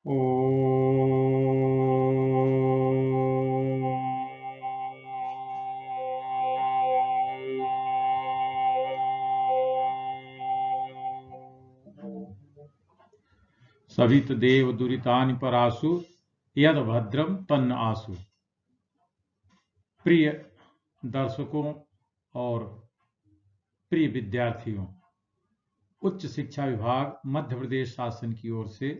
ओ सवित देव दुरितानि परासु यद भद्रम तन्न आसु। प्रिय दर्शकों और प्रिय विद्यार्थियों, उच्च शिक्षा विभाग मध्य प्रदेश शासन की ओर से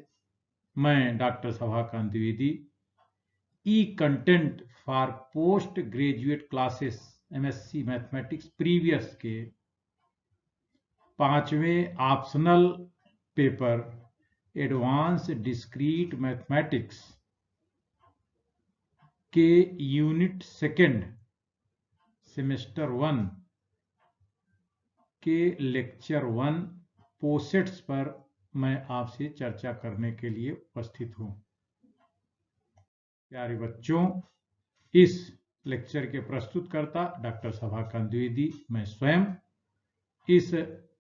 मैं doctor Sabhakant Dwivedi e content for post graduate classes MSc mathematics previous के 5वें optional paper advance discrete mathematics के यूनिट 2 सेमेस्टर 1 के लेक्चर 1 पोसेट्स पर मैं आपसे चर्चा करने के लिए उपस्थित हूं। प्यारे बच्चों, इस लेक्चर के प्रस्तुतकर्ता डॉक्टर सभाकांत द्विवेदी मैं स्वयं, इस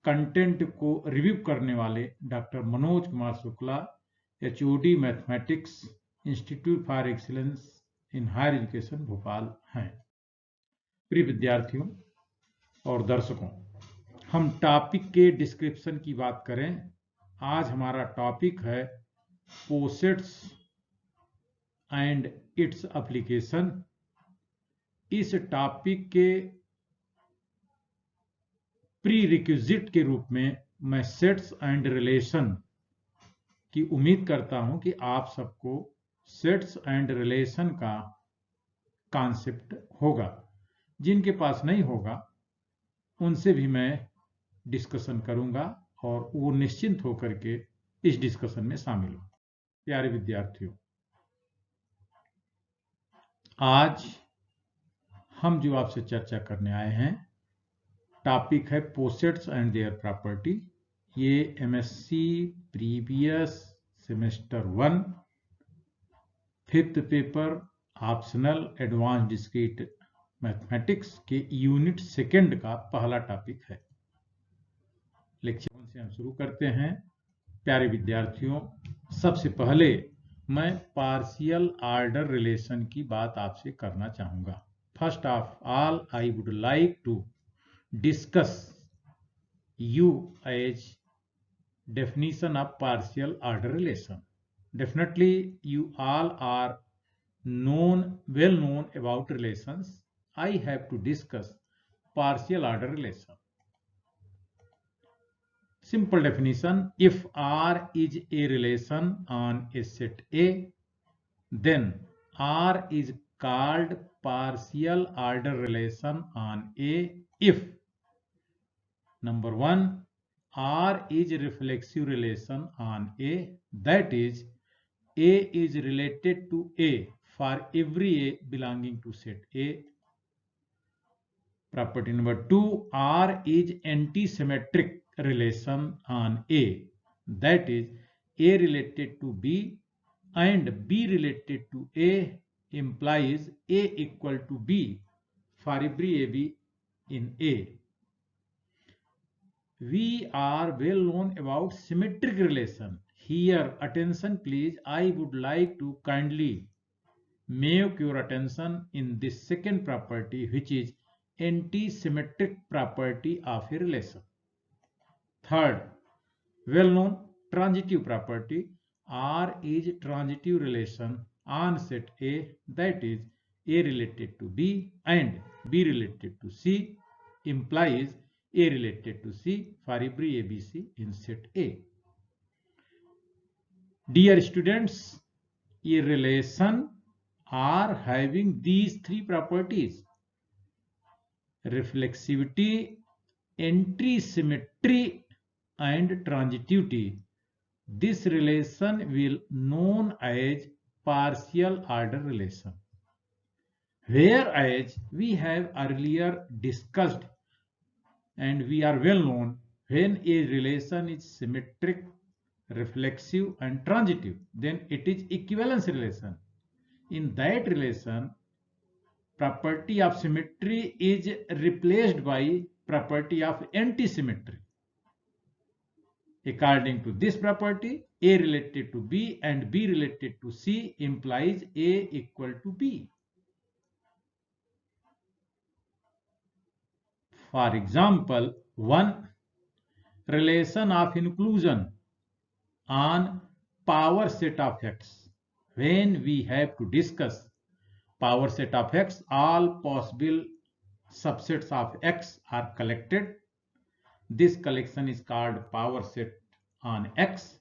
कंटेंट को रिव्यू करने वाले doctor Manoj Kumar Shukla, HOD mathematics, institute for excellence in higher education Bhopal हैं। प्रिय विद्यार्थियों और दर्शकों, हम टॉपिक के डिस्क्रिप्शन की बात करें। आज हमारा टॉपिक है पोसेट्स एंड इट्स एप्लीकेशन। इस टॉपिक के प्री रिक्विजिट के रूप में मैं सेट्स एंड रिलेशन की उम्मीद करता हूं कि आप सबको सेट्स एंड रिलेशन का कॉन्सेप्ट होगा। जिनके पास नहीं होगा उनसे भी मैं डिस्कशन करूंगा और वो निश्चिंत होकर के इस डिस्कशन में शामिल हो। प्यारे विद्यार्थियों, आज हम जो आपसे चर्चा करने आए हैं टॉपिक है पोसेट्स एंड देयर प्रॉपर्टी। ये MSc previous semester 1 5th paper optional advance discrete mathematics के यूनिट 2 का पहला टॉपिक है। लेक्चर 1 से हम शुरू करते हैं। प्यारे विद्यार्थियों, सबसे पहले मैं पार्शियल ऑर्डर रिलेशन की बात आपसे करना चाहूंगा। First of all I would like to discuss you as definition of partial order relation. Definitely you all are well known about relations. I have to discuss partial order relation. Simple definition: if R is a relation on a set A, then R is called partial order relation on A if number 1, R is a reflexive relation on A, that is, A is related to A for every A belonging to set A. Property number 2, R is anti-symmetric relation on A, that is, A related to B and B related to A implies A equal to B for every AB in A. We are well known about symmetric relation. Here, attention please. I would like to kindly make your attention in this second property, which is anti-symmetric property of a relation. Third, well known transitive property. R is transitive relation on set A, that is, A related to B and B related to C implies A related to C for every ABC in set A. Dear students, a relation are having these three properties: reflexivity, anti-symmetry and transitivity. This relation will known as partial order relation. Whereas we have earlier discussed and we are well known when a relation is symmetric, reflexive and transitive, then it is equivalence relation. In that relation, property of symmetry is replaced by property of anti-symmetry. According to this property, A related to B and B related to C implies A equal to B. For example, one relation of inclusion on power set of X. When we have to discuss power set of X, all possible subsets of X are collected. This collection is called power set on X,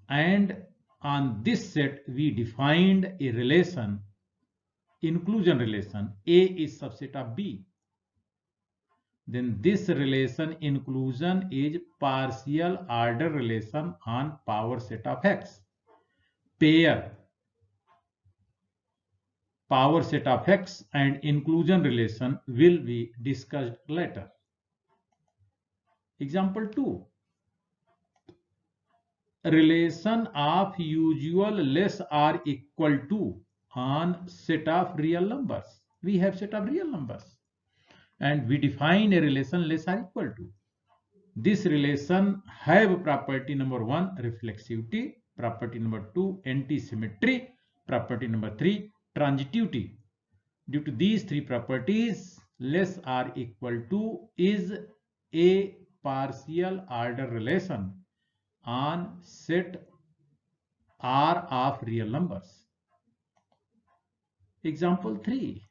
and on this set we defined a relation, inclusion relation. A is subset of B. Then this relation inclusion is partial order relation on power set of X. Pair power set of X and inclusion relation will be discussed later. Example 2. Relation of usual less or equal to on set of real numbers. We have set of real numbers and we define a relation less or equal to. This relation have property number 1 reflexivity, property number 2 anti-symmetry, property number 3 transitivity. Due to these three properties, less or equal to is a partial order relation on set R of real numbers. Example 3.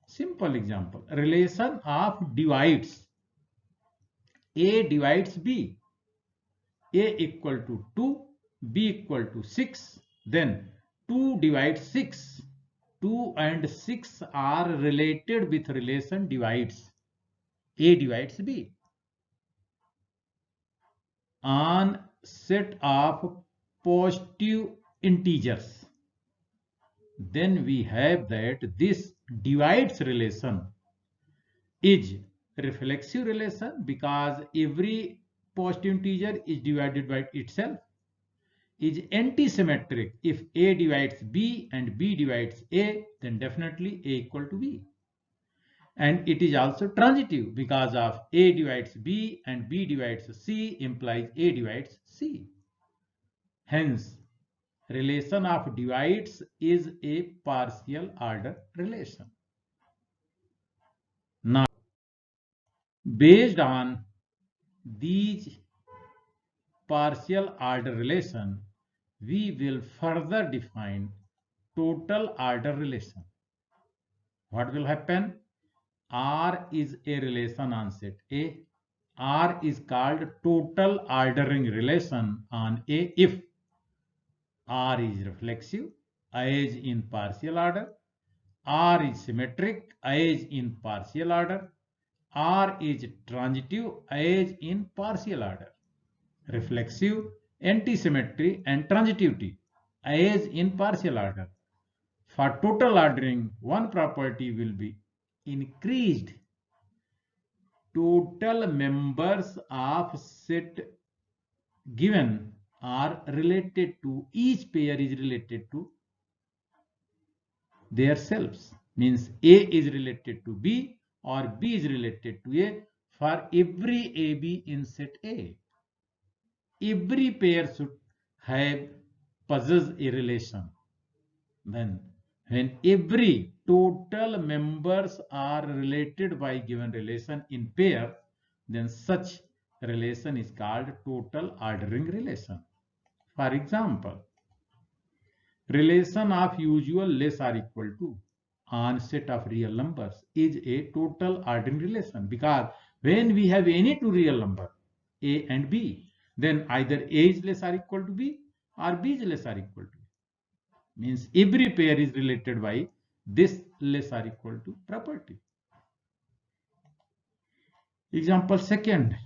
Simple example. Relation of divides. A divides B. A equal to 2, B equal to 6. Then 2 divides 6. 2 and 6 are related with relation divides. A divides B. On set of positive integers, then we have that this divides relation is reflexive relation because every positive integer is divided by itself. Is anti-symmetric. If A divides B and B divides A, then definitely A equal to B. And it is also transitive because of A divides B and B divides C implies A divides C. Hence, relation of divides is a partial order relation. Now, based on these partial order relation, we will further define total order relation. What will happen? R is a relation on set A. R is called total ordering relation on A if R is reflexive, I is in partial order, R is symmetric, I is in partial order, R is transitive, I is in partial order. Reflexive, anti-symmetry and transitivity, I is in partial order. For total ordering, one property will be increased. Total members of set given are related to, each pair is related to their selves. Means A is related to B or B is related to A for every AB in set A. Every pair should have possess a relation. Then when every total members are related by given relation in pair, then such relation is called total ordering relation. For example, relation of usual less or equal to on set of real numbers is a total ordering relation because when we have any two real number A and B, then either A is less or equal to B or B is less or equal to B. Means every pair is related by this less or equal to property. Example second,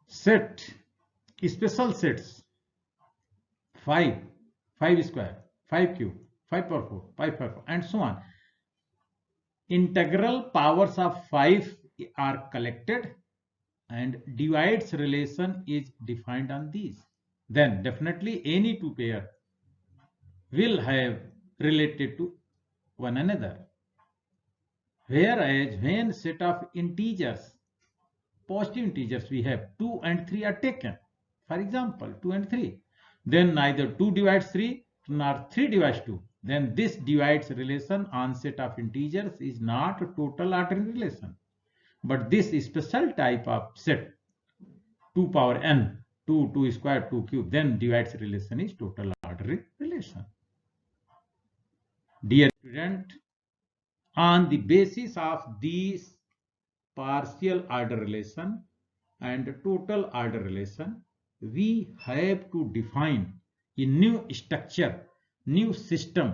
set special sets 5, 5 square, 5 cube, 5 power 4, 5 power 4 and so on. Integral powers of 5 are collected and divides relation is defined on these. Then definitely any two pair will have related to one another. Whereas when set of integers, positive integers we have 2 and 3 are taken. For example, 2 and 3. then neither 2 divides 3 nor 3 divides 2. Then this divides relation on set of integers is not a total ordering relation, but this special type of set 2 power n, 2 square, 2 cube, then divides relation is total ordering relation. Dear student, on the basis of these partial order relation and total order relation, we have to define a new structure, new system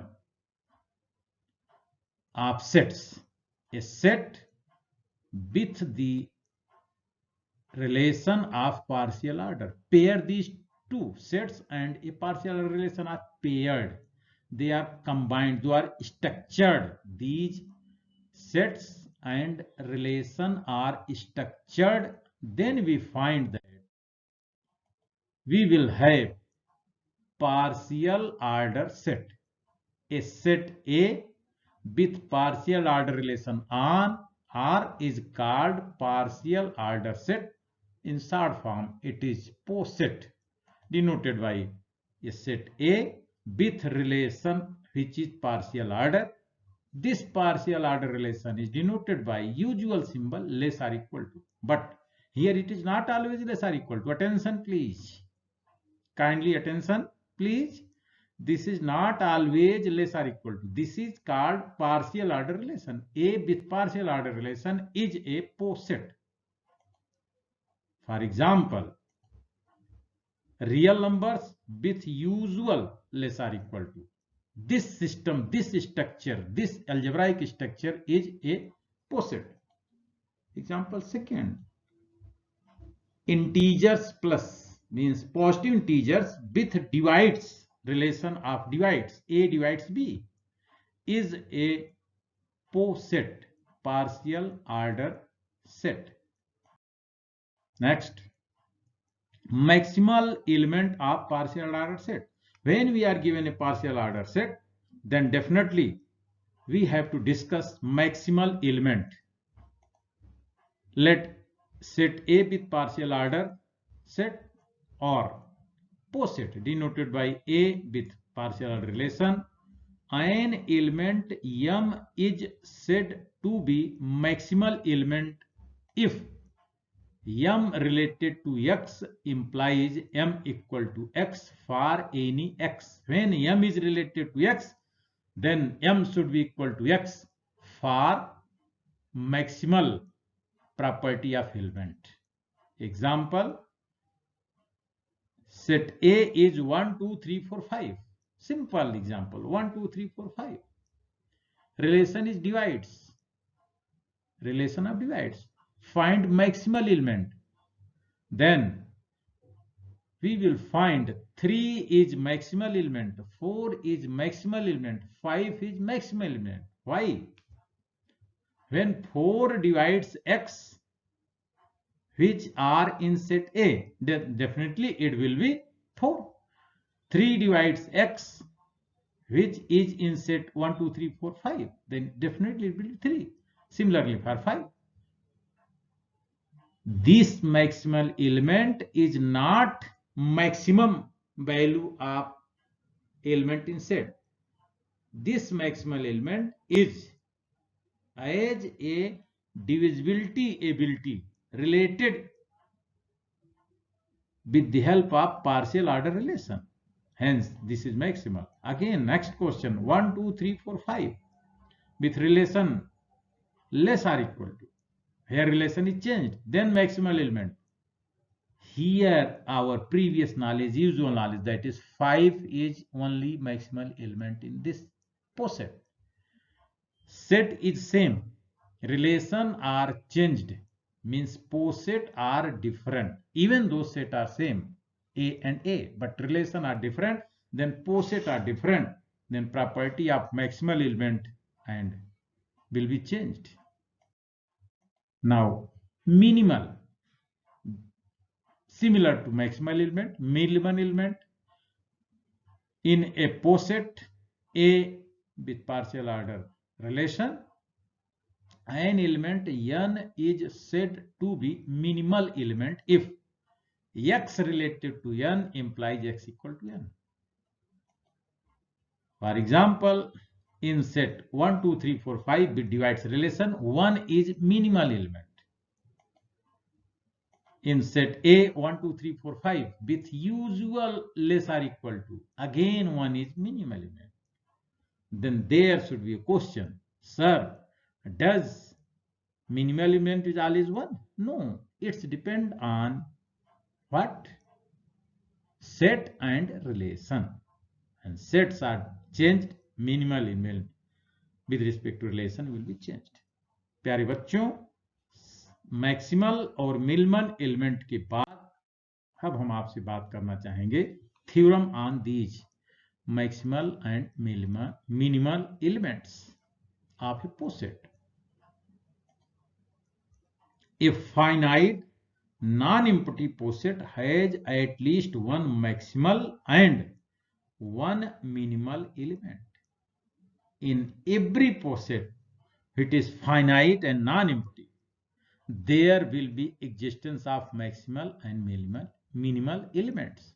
of sets. A set with the relation of partial order. Pair these two sets and a partial order relation are paired. They are combined, they are structured. These sets and relation are structured. Then we find that we will have partial order set. A set A with partial order relation on R is called partial order set. In short form, it is POSET, denoted by a set A with relation which is partial order. This partial order relation is denoted by usual symbol less or equal to. But here it is not always less or equal to. Attention please. Kindly attention please. This is not always less or equal to. This is called partial order relation. A with partial order relation is a POSET. For example, real numbers with usual less or equal to. This system, this structure, this algebraic structure is a POSET. Example second. Integers plus means positive integers with divides, relation of divides, A divides B, is a POSET, partial order set. Next, maximal element of partial order set. When we are given a partial order set, then definitely we have to discuss maximal element. Let set A with partial order set or POSET denoted by A with partial order relation. An element M is said to be maximal element if M related to X implies M equal to X for any X. When M is related to X, then M should be equal to X for maximal property of element. Example, set A is 1, 2, 3, 4, 5. Simple example, 1, 2, 3, 4, 5. Relation is divides. Relation of divides. Find maximal element. Then we will find 3 is maximal element, 4 is maximal element, 5 is maximal element. Why? When 4 divides X, which are in set A, then definitely it will be 4. 3 divides X, which is in set 1, 2, 3, 4, 5, then definitely it will be 3. Similarly for 5. This maximal element is not maximum value of element in set. This maximal element is as a divisibility ability related with the help of partial order relation. Hence, this is maximal. Again, next question, 1, 2, 3, 4, 5 with relation less or equal to. Here relation is changed, then maximal element. Here our previous knowledge, usual knowledge, that is 5 is only maximal element in this POSET. Set is same, relation are changed, means POSET are different. Even though set are same, A and A, but relation are different, then POSET are different, then property of maximal element and will be changed. Now, minimal, similar to maximal element, minimal element in a POSET A with partial order relation, an element N is said to be minimal element if x related to n implies x equal to n. For example, in set 1, 2, 3, 4, 5 bit divides relation, 1 is minimal element. In set A, 1, 2, 3, 4, 5 with usual less or equal to, again 1 is minimal element. Then there should be a question, sir, does minimal element is always 1? No, it's depend on what? Set and relation. And sets are changed, minimal element with respect to relation will be changed. प्यारे बच्चों, maximal और minimal element के बाद अब हम आपसे बात करना चाहेंगे theorem on these maximal and minimal elements of a poset. A finite non-empty poset has at least one maximal and one minimal element. In every poset, it is finite and non-empty, there will be existence of maximal and minimal elements.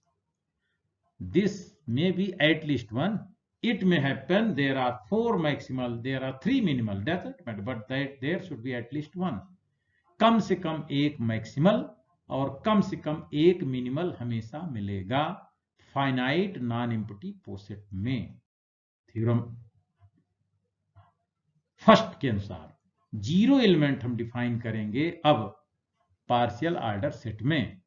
This may be at least one. It may happen there are 4 maximal, there are 3 minimal, doesn't matter, but there should be at least one. कम से कम एक maximal और कम से कम एक minimal हमेशा मिलेगा finite non empty पोसेट में. Theorem first के अनुसार जीरो एलिमेंट हम डिफाइन करेंगे अब पार्शियल ऑर्डर सेट में.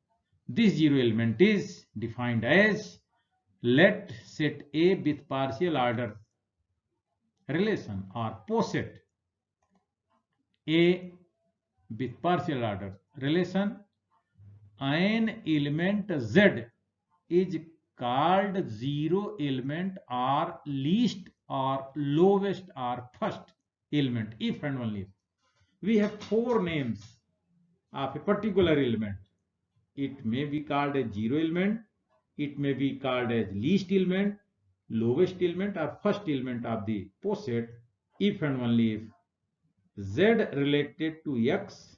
This zero element is defined as let set A with partial order relation और poset A with partial order relation, an element z is called zero element or least or lowest or first element if and only if we have 4 names of a particular element. It may be called a zero element, it may be called as least element, lowest element or first element of the poset if and only if z related to x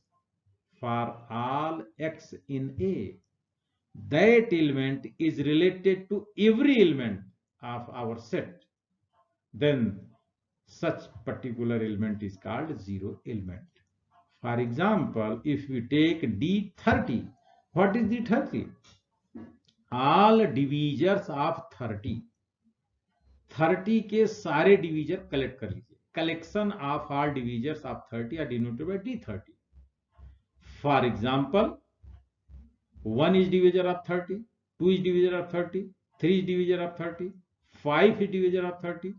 for all x in A. That element is related to every element of our set. Then such particular element is called zero element. For example, if we take D30, what is D30? All divisors of 30. 30 के सारे divisor collect कर लीजिए. Collection of all divisors of 30 are denoted by D30. For example, 1 is divisor of 30, 2 is divisor of 30, 3 is divisor of 30, 5 is divisor of 30,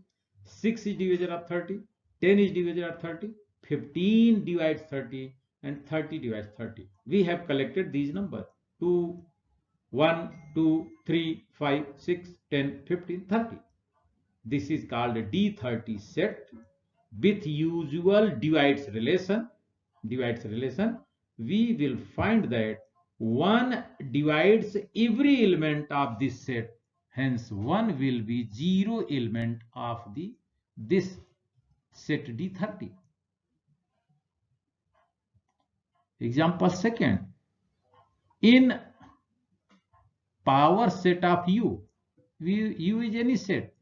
6 is divisor of 30, 10 is divisor of 30, 15 divides 30 and 30 divides 30. We have collected these numbers 2, 1, 2, 3, 5, 6, 10, 15, 30. This is called a D30 set with usual divides relation. We will find that 1 divides every element of this set. Hence 1 will be zero element of this set D30. Example second. In power set of U is any set.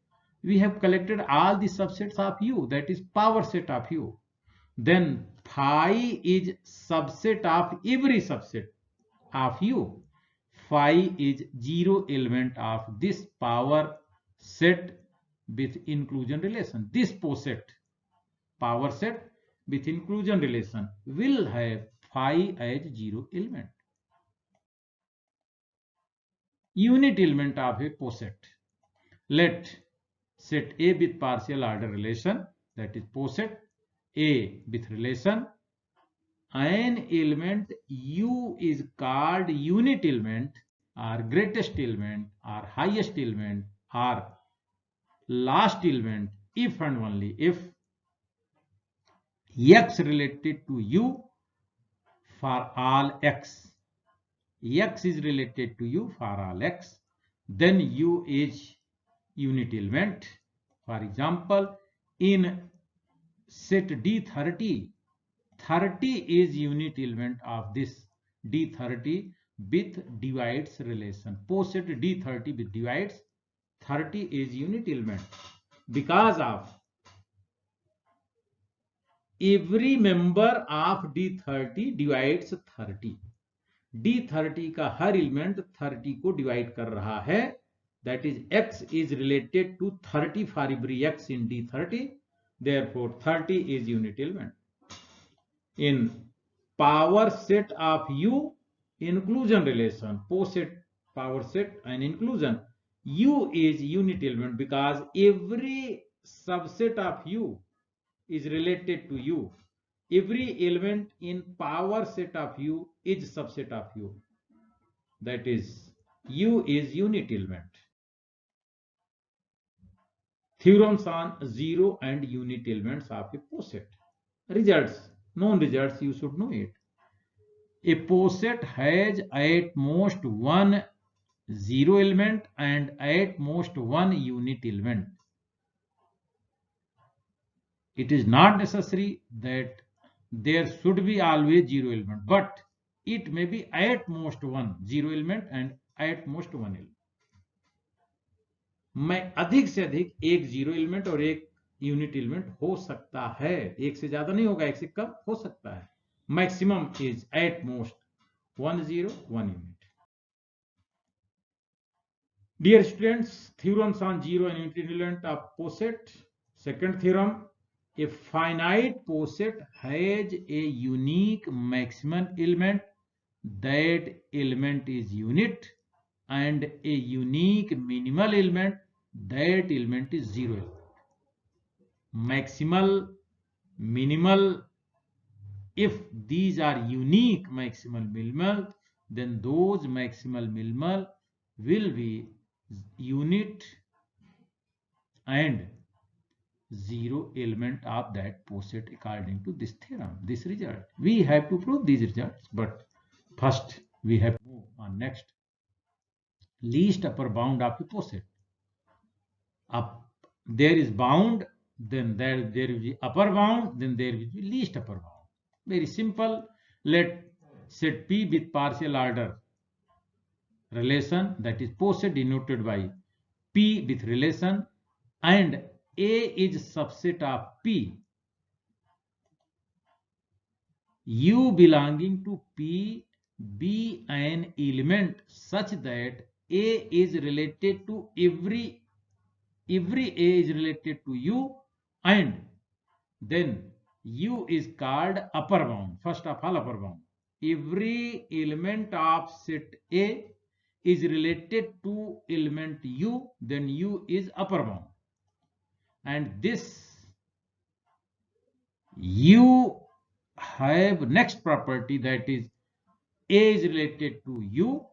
We have collected all the subsets of U, that is power set of U. Then phi is subset of every subset of U. Phi is zero element of this power set with inclusion relation. This poset power set with inclusion relation will have phi as zero element. Unit element of a poset. Let set A with partial order relation, that is poset A with relation. An element U is called unit element or greatest element or highest element or last element if and only if x related to U for all x. X is related to U for all x. Then U is unit element. For example, in set D30, 30 is unit element of this D30. with divides relation. POSIT D30 with divides 30 is unit element because of every member of D30 divides 30. D30 का हर element 30 को divide कर रहा है. That is x is related to 30 for every x in D30. Therefore 30 is unit element. In power set of U, inclusion relation, POSIT power set and inclusion, U is unit element because every subset of U is related to U. Every element in power set of U is subset of U. That is, U is unit element. Theorems on zero and unit elements of a POSIT. Results, known results, you should know it. A POSIT has at most one zero element and at most one unit element. It is not necessary that there should be always zero element, but it may be at most one zero element and at most one element. में अधिक से अधिक एक zero element और एक unit element हो सकता है. एक से ज्यादा नहीं होगा, एक से कम हो सकता है. Maximum is at most 1 0 1 unit. Dear students, theorems on zero and unit element of POSIT. Second theorem, a finite POSIT has a unique maximum element. That element is unit, and a unique minimal element. That element is zero element. Maximal, minimal, if these are unique maximal minimal, then those maximal minimal will be unit and zero element of that POSIT according to this theorem, this result. We have to prove these results, but first we have to move on next. Least upper bound of a POSIT. Up there is bound, then there will be upper bound, then there will be least upper bound. Very simple. Let set P with partial order relation, that is POSIT denoted by P with relation, and A is subset of P. U belonging to P be an element such that A is related to every A is related to U, and then U is called upper bound. First of all, upper bound. Every element of set A is related to element U, then U is upper bound. And this U have next property, that is A is related to U,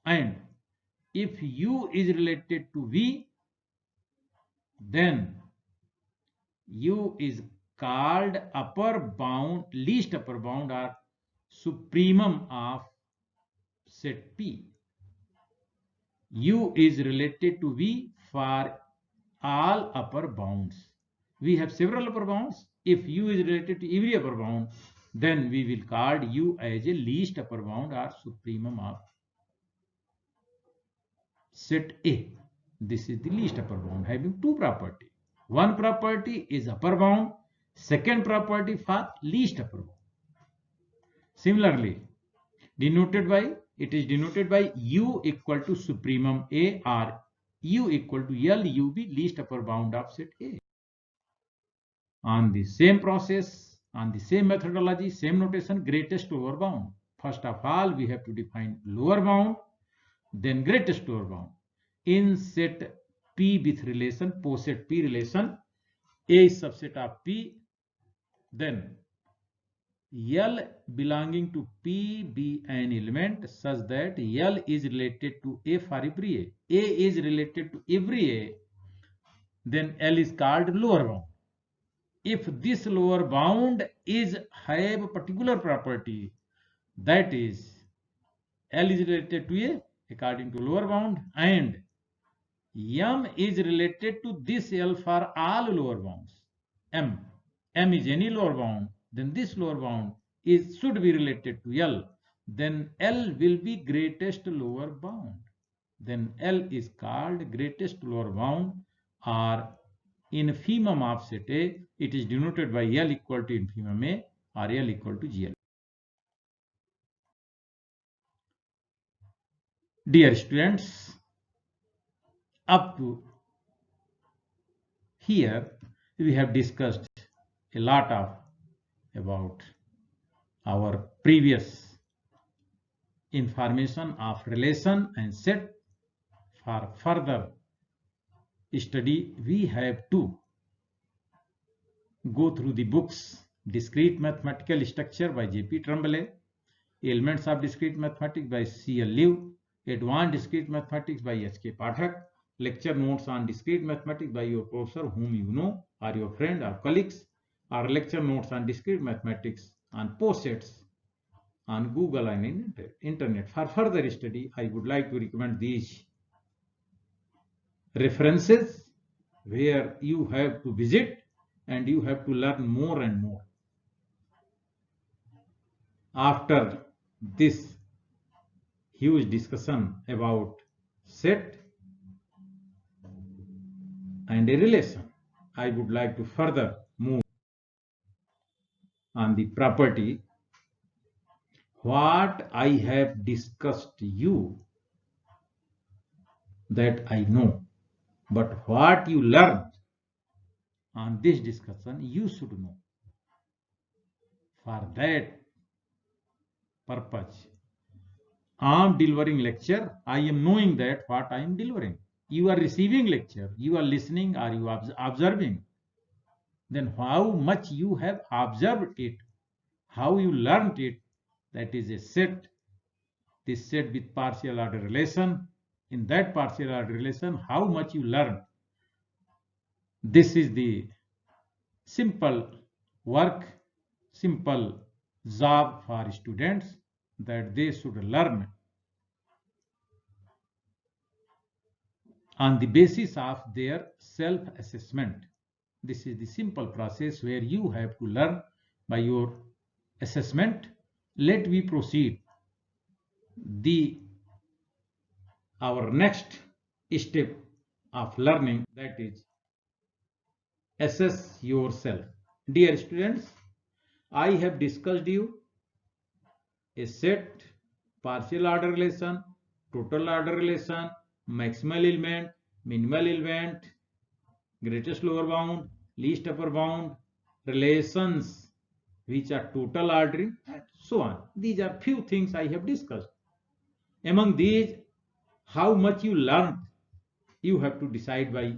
and if U is related to V, then U is called upper bound, least upper bound or supremum of set P. U is related to V for all upper bounds. We have several upper bounds. If U is related to every upper bound, then we will call U as a least upper bound or supremum of set A. This is the least upper bound having two properties. One property is upper bound, second property for least upper bound. Similarly, it is denoted by U equal to supremum A, or U equal to LUB, least upper bound of set A. On the same process, on the same methodology, same notation, greatest lower bound. First of all, we have to define lower bound, then greatest lower bound. In set P with relation, POSIT P relation, A is subset of P, then L belonging to P be an element such that L is related to A for every A. A is related to every A, then L is called lower bound. If this lower bound is have a particular property, that is L is related to A according to lower bound, and M is related to this L for all lower bounds. M is any lower bound, then this lower bound should be related to L. then L will be greatest lower bound. Then L is called greatest lower bound, or infimum of set A. It is denoted by L equal to infimum A or L equal to GL. Dear students, up to here we have discussed a lot about our previous information of relation and set. For further study, we have to go through the books Discrete Mathematical Structure by J.P. Tremblay, Elements of Discrete Mathematics by C.L. Liu, Advanced Discrete Mathematics by H.K. Pathak, lecture notes on discrete mathematics by your professor whom you know or your friend or colleagues, or lecture notes on discrete mathematics on post-its on Google and internet. For further study, I would like to recommend these references where you have to visit and you have to learn more and more. After this huge discussion about set and a relation, I would like to further move on the property. What I have discussed you, that I know, but what you learned on this discussion, you should know. For that purpose, I am delivering lecture. I am knowing that what I am delivering. You are receiving lecture, you are listening, or you are observing. Then how much you have observed it, how you learned it, that is a set. This set with partial order relation. In that partial order relation, how much you learn. This is the simple work, simple job for students, that they should learn on the basis of their self-assessment. This is the simple process where you have to learn by your assessment. Let me proceed. Our next step of learning, that is assess yourself. Dear students, I have discussed you a set, partial order relation, total order relation, maximal element, minimal element, greatest lower bound, least upper bound, relations which are total ordering, and so on. These are few things I have discussed. Among these, how much you learned, you have to decide by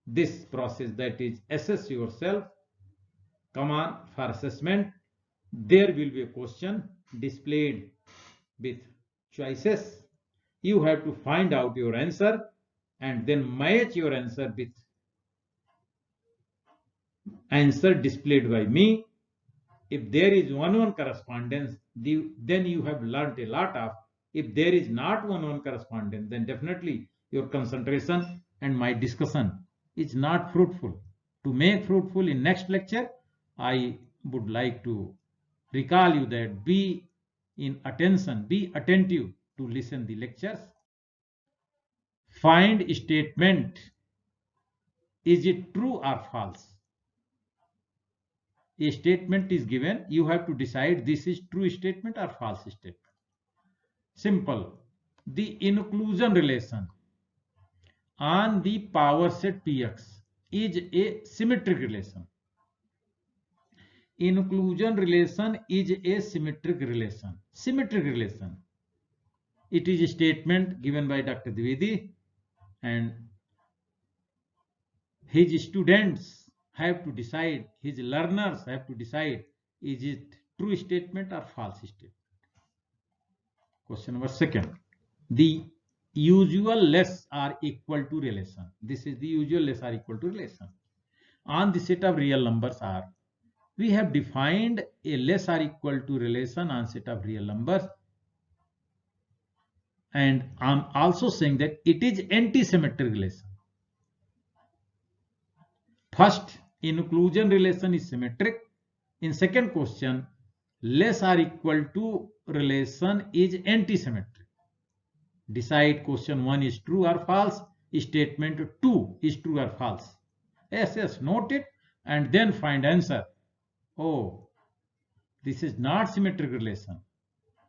this process, that is assess yourself. Come on, for assessment, there will be a question displayed with choices. You have to find out your answer and then match your answer with answer displayed by me. If there is one-one correspondence, then you have learned a lot of. If there is not one-one correspondence, then definitely your concentration and my discussion is not fruitful. To make fruitful in next lecture, I would like to recall you that be in attention, be attentive to listen the lectures. Find statement. Is it true or false? A statement is given, you have to decide this is true statement or false statement. Simple. The inclusion relation on the power set Px is a symmetric relation. Inclusion relation is a symmetric relation. Symmetric relation. It is a statement given by Dr. Dwivedi, and his students have to decide, his learners have to decide, is it true statement or false statement. Question number second. The usual less or equal to relation. This is the usual less or equal to relation. On the set of real numbers R, we have defined a less or equal to relation on set of real numbers. And I'm also saying that it is anti-symmetric relation. First, inclusion relation is symmetric. In second question, less or equal to relation is antisymmetric. Decide question 1 is true or false, statement 2 is true or false. Yes, note it and then find answer. Oh, this is not symmetric relation.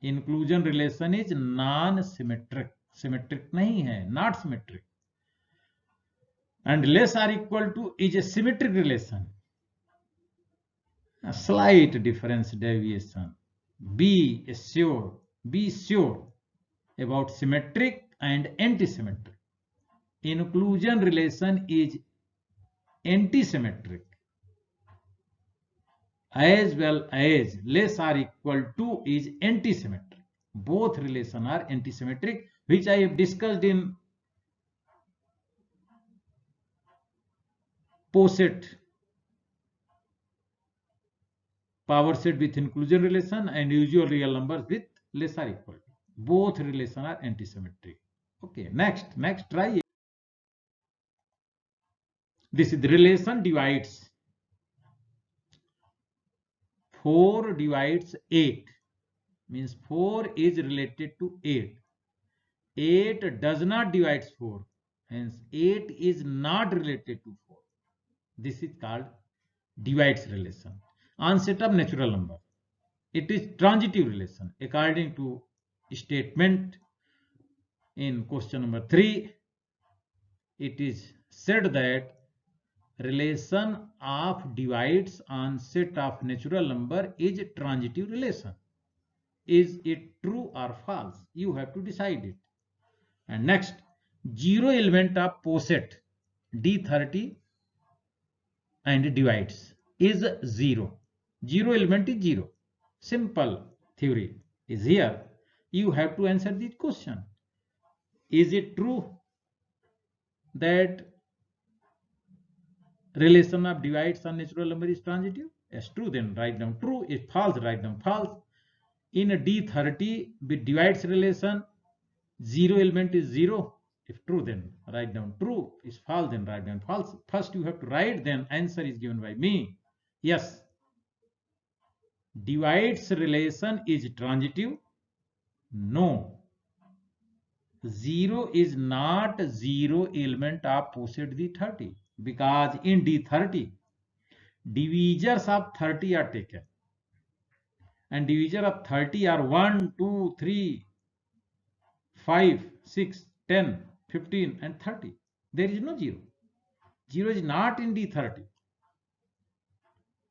Inclusion relation is non-symmetric. Symmetric नहीं है, not symmetric. And less or equal to is a symmetric relation. A slight difference deviation. Be sure about symmetric and antisymmetric. Inclusion relation is antisymmetric as well as less or equal to is antisymmetric. Both relations are antisymmetric, which I have discussed in POSET, power set with inclusion relation and usual real numbers with less or equal to. Both relations are antisymmetric. Okay, next try it. This is the relation divides 4 divides 8, means 4 is related to 8. 8 does not divide 4, hence 8 is not related to 4. This is called divides relation. On set of natural number, it is transitive relation according to statement in question number 3. It is said that relation of divides on set of natural number is a transitive relation. Is it true or false? You have to decide it. And next, zero element of POSET D30 and divides is 0. Zero element is 0. Simple theory is here. You have to answer this question. Is it true that relation of divides on natural number is transitive? Yes, true, then write down true. If false, write down false. In a D30 with divides relation, zero element is 0. If true, then write down true. If false, then write down false. First you have to write, then answer is given by me. Yes, divides relation is transitive. No, 0 is not 0 element of POSET D30, because in D30 divisors of 30 are taken, and divisor of 30 are 1, 2, 3, 5, 6, 10, 15 and 30. There is no 0. 0 is not in D30.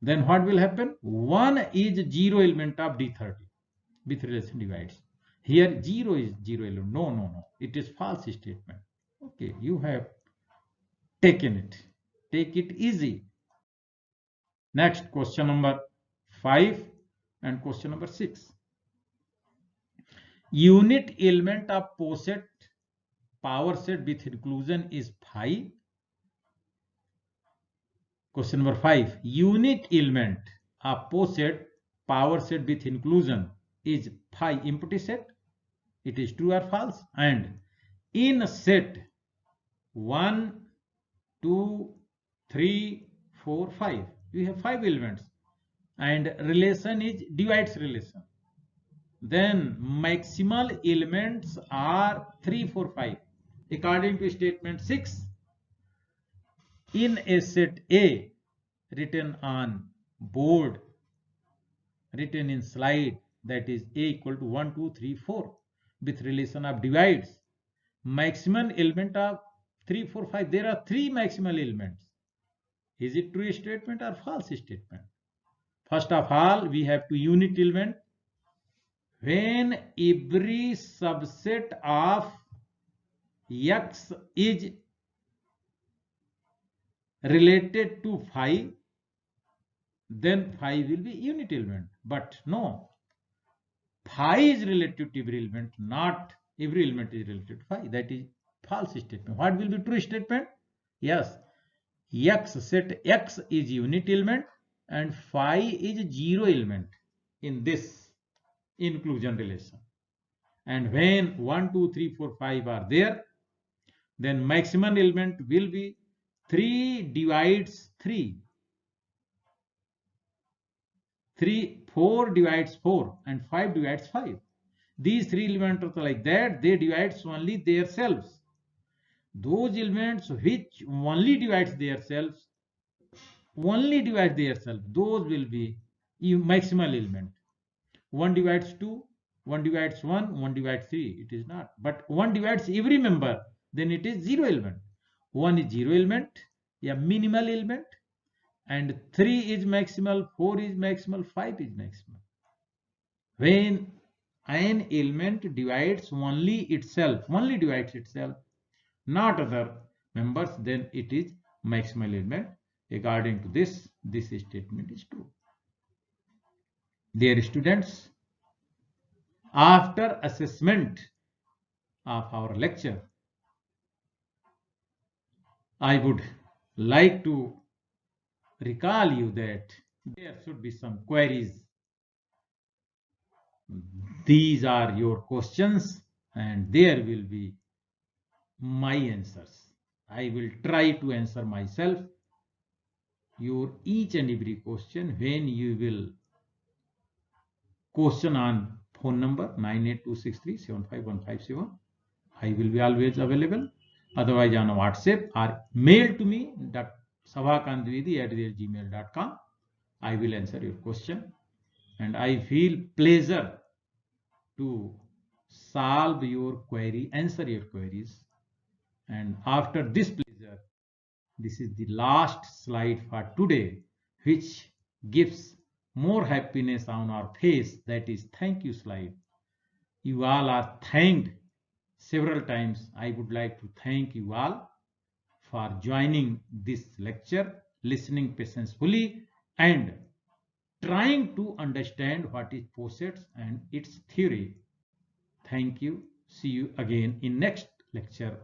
Then what will happen? 1 is 0 element of D30 with relation divides. Here 0 is 0 element. No. It is false statement. Okay, you have taken it. Take it easy. Next, question number 5 and question number 6. Unit element of POSET power set with inclusion is 5. Question number 5. Unit element of POSET power set with inclusion is 5 empty set. It is true or false? And in a set 1, 2, 3, 4, 5, we have 5 elements and relation is divides relation. Then maximal elements are 3, 4, 5. According to statement 6, in a set A written on board, written in slide, that is A equal to 1, 2, 3, 4 with relation of divides, maximum element of 3, 4, 5. There are 3 maximal elements. Is it true statement or false statement? First of all, we have to unit element. When every subset of X is related to 5, then 5 will be unit element. But no, 5 is related to every element, not every element is related to 5. That is false statement. What will be true statement? Yes, X set X is unit element and 5 is 0 element in this inclusion relation. And when 1, 2, 3, 4, 5 are there, then maximum element will be 3 divides 3. 4 divides 4 and 5 divides 5. These three elements are like that, they divides only their selves. Those elements which only divides their selves, those will be maximal element. 1 divides 2, 1 divides 1, 1 divides 3. It is not. But 1 divides every member, then it is 0 element. 1 is 0 element, a minimal element, and 3 is maximal, 4 is maximal, 5 is maximal. When an element divides only itself, not other members, then it is maximal element. According to this statement is true. Dear students, after assessment of our lecture, I would like to recall you that there should be some queries. These are your questions and there will be my answers. I will try to answer myself your each and every question. When you will question on phone number 98263755157, I will be always available. Otherwise on WhatsApp or mail to me sabhakandvedi@gmail.com. I will answer your question and I feel pleasure to solve your query, answer your queries. And after this pleasure, this is the last slide for today, which gives more happiness on our face. That is thank you slide. You all are thanked several times. I would like to thank you all for joining this lecture, listening patiently, and trying to understand what is POSIX and its theory. Thank you. See you again in next lecture.